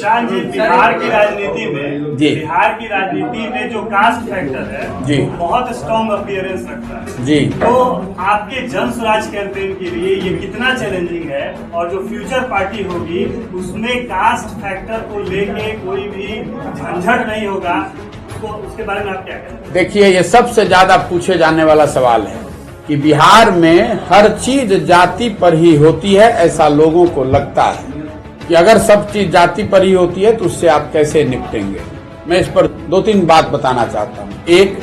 चांद जी, बिहार की राजनीति में जो कास्ट फैक्टर है जी, बहुत स्ट्रॉन्ग अपीयरेंस रखता है जी। तो आपके जन स्वराज कैंपेन के लिए ये कितना चैलेंजिंग है, और जो फ्यूचर पार्टी होगी उसमें कास्ट फैक्टर को लेके कोई भी झंझट नहीं होगा, तो उसके बारे में आप क्या कहेंगे? देखिए, ये सबसे ज्यादा पूछे जाने वाला सवाल है कि बिहार में हर चीज जाति पर ही होती है, ऐसा लोगों को लगता है कि अगर सब चीज जाति पर ही होती है तो उससे आप कैसे निपटेंगे। मैं इस पर 2-3 बात बताना चाहता हूँ। एक,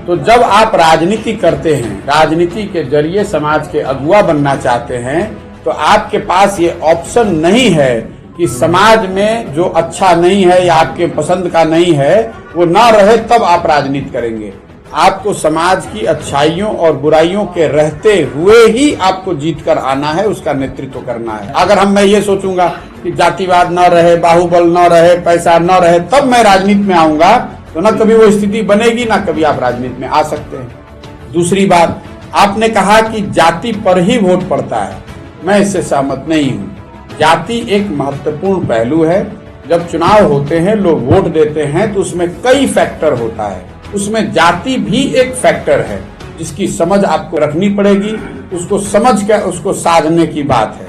तो जब आप राजनीति करते हैं, राजनीति के जरिए समाज के अगुवा बनना चाहते हैं, तो आपके पास ये ऑप्शन नहीं है कि समाज में जो अच्छा नहीं है या आपके पसंद का नहीं है वो ना रहे तब आप राजनीति करेंगे। आपको समाज की अच्छाइयों और बुराइयों के रहते हुए ही आपको जीत कर आना है, उसका नेतृत्व करना है। अगर मैं ये सोचूंगा कि जातिवाद न रहे, बाहुबल न रहे, पैसा न रहे, तब मैं राजनीति में आऊंगा, तो न कभी वो स्थिति बनेगी, ना कभी आप राजनीति में आ सकते हैं। दूसरी बात, आपने कहा कि जाति पर ही वोट पड़ता है। मैं इससे सहमत नहीं हूँ। जाति एक महत्वपूर्ण पहलू है। जब चुनाव होते हैं, लोग वोट देते हैं, तो उसमें कई फैक्टर होता है, उसमें जाति भी एक फैक्टर है जिसकी समझ आपको रखनी पड़ेगी। उसको समझ कर उसको साधने की बात है।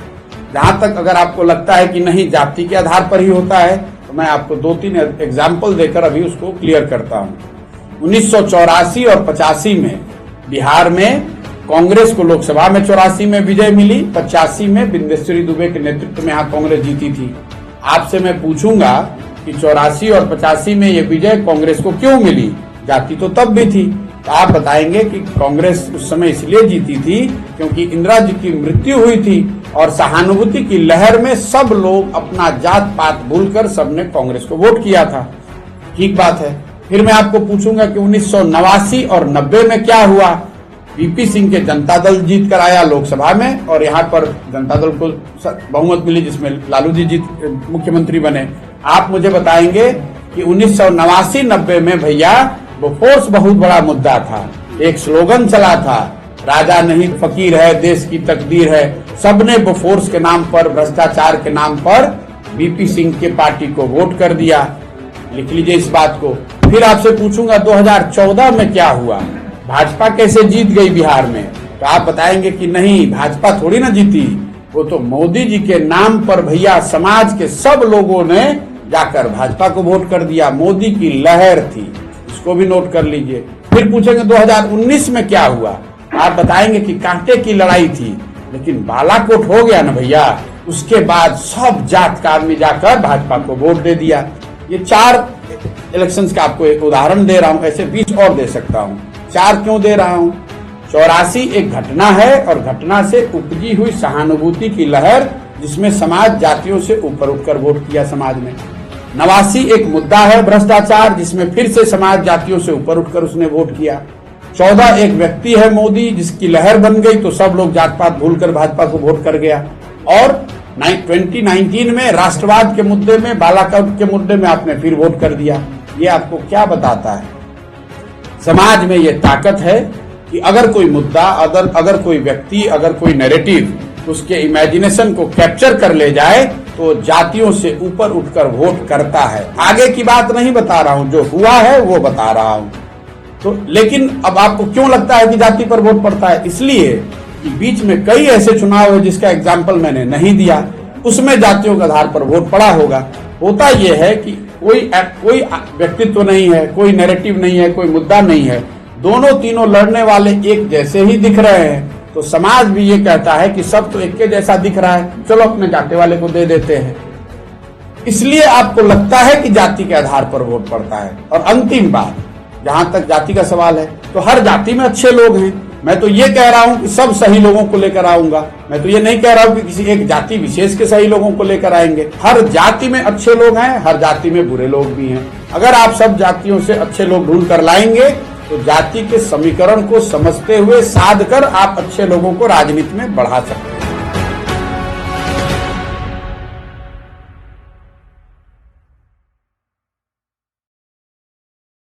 जहां तक अगर आपको लगता है कि नहीं जाति के आधार पर ही होता है, तो मैं आपको 2-3 एग्जाम्पल देकर अभी उसको क्लियर करता हूं। 1984 और 85 में बिहार में कांग्रेस को लोकसभा में 84 में विजय मिली, 85 में बिंदेश्वरी दुबे के नेतृत्व में यहाँ कांग्रेस जीती थी। आपसे मैं पूछूंगा कि 84 और 85 में ये विजय कांग्रेस को क्यों मिली? जाति तो तब भी थी। तो आप बताएंगे कि कांग्रेस उस समय इसलिए जीती थी क्योंकि इंदिरा जी की मृत्यु हुई थी और सहानुभूति की लहर में सब लोग अपना जात पात भूलकर सबने कांग्रेस को वोट किया था। ठीक बात है। फिर मैं आपको पूछूंगा कि 1989 और 90 में क्या हुआ? वीपी सिंह के जनता दल जीत कर आया लोकसभा में और यहाँ पर जनता दल को बहुमत मिली, जिसमें लालू जी जीत मुख्यमंत्री बने। आप मुझे बताएंगे कि 1989-90 में भैया बोफोर्स बहुत बड़ा मुद्दा था। एक स्लोगन चला था, राजा नहीं फकीर है, देश की तकदीर है। सबने बोफोर्स के नाम पर, भ्रष्टाचार के नाम पर वीपी सिंह के पार्टी को वोट कर दिया। लिख लीजिए इस बात को। फिर आपसे पूछूंगा 2014 में क्या हुआ? भाजपा कैसे जीत गई बिहार में? तो आप बताएंगे कि नहीं, भाजपा थोड़ी ना जीती, वो तो मोदी जी के नाम पर भैया समाज के सब लोगों ने जाकर भाजपा को वोट कर दिया। मोदी की लहर थी, इसको भी नोट कर लीजिए। फिर पूछेंगे 2019 में क्या हुआ? आप बताएंगे कि कांटे की लड़ाई थी, लेकिन बालाकोट हो गया ना भैया। उसके बाद सब जात का आदमी जाकर भाजपा को वोट दे दिया। ये 4 इलेक्शंस का आपको एक उदाहरण दे रहा हूं, ऐसे 20 और दे सकता हूं। 4 क्यों दे रहा हूं? 84 एक घटना है और घटना से उपजी हुई सहानुभूति की लहर, जिसमें समाज जातियों से ऊपर उठकर वोट किया समाज में। 89 एक मुद्दा है भ्रष्टाचार, जिसमें फिर से समाज जातियों से ऊपर उठकर उसने वोट किया। 14 एक व्यक्ति है मोदी, जिसकी लहर बन गई तो सब लोग जात पात भूलकर भाजपा को वोट कर गया। और 2019 में राष्ट्रवाद के मुद्दे में, बालाकोट के मुद्दे में आपने फिर वोट कर दिया। ये आपको क्या बताता है? समाज में ये ताकत है कि अगर कोई मुद्दा, अगर कोई व्यक्ति, अगर कोई नैरेटिव उसके इमेजिनेशन को कैप्चर कर ले जाए तो जातियों से ऊपर उठकर वोट करता है। आगे की बात नहीं बता रहा हूं, जो हुआ है वो बता रहा हूं। तो लेकिन अब आपको क्यों लगता है कि जाति पर वोट पड़ता है? इसलिए कि बीच में कई ऐसे चुनाव है जिसका एग्जाम्पल मैंने नहीं दिया, उसमें जातियों के आधार पर वोट पड़ा होगा। होता यह है कि कोई व्यक्तित्व नहीं है, कोई नैरेटिव नहीं है, कोई मुद्दा नहीं है, दोनों तीनों लड़ने वाले एक जैसे ही दिख रहे हैं, तो समाज भी ये कहता है कि सब तो एक के जैसा दिख रहा है, चलो अपने जाति वाले को दे देते हैं। इसलिए आपको लगता है कि जाति के आधार पर वोट पड़ता है। और अंतिम बात, जहां तक जाति का सवाल है, तो हर जाति में अच्छे लोग हैं। मैं तो ये कह रहा हूं कि सब सही लोगों को लेकर आऊंगा। मैं तो ये नहीं कह रहा हूं कि किसी एक जाति विशेष के सही लोगों को लेकर आएंगे। हर जाति में अच्छे लोग हैं, हर जाति में बुरे लोग भी हैं। अगर आप सब जातियों से अच्छे लोग ढूंढ कर लाएंगे तो जाति के समीकरण को समझते हुए साध कर आप अच्छे लोगों को राजनीति में बढ़ा सकते हैं।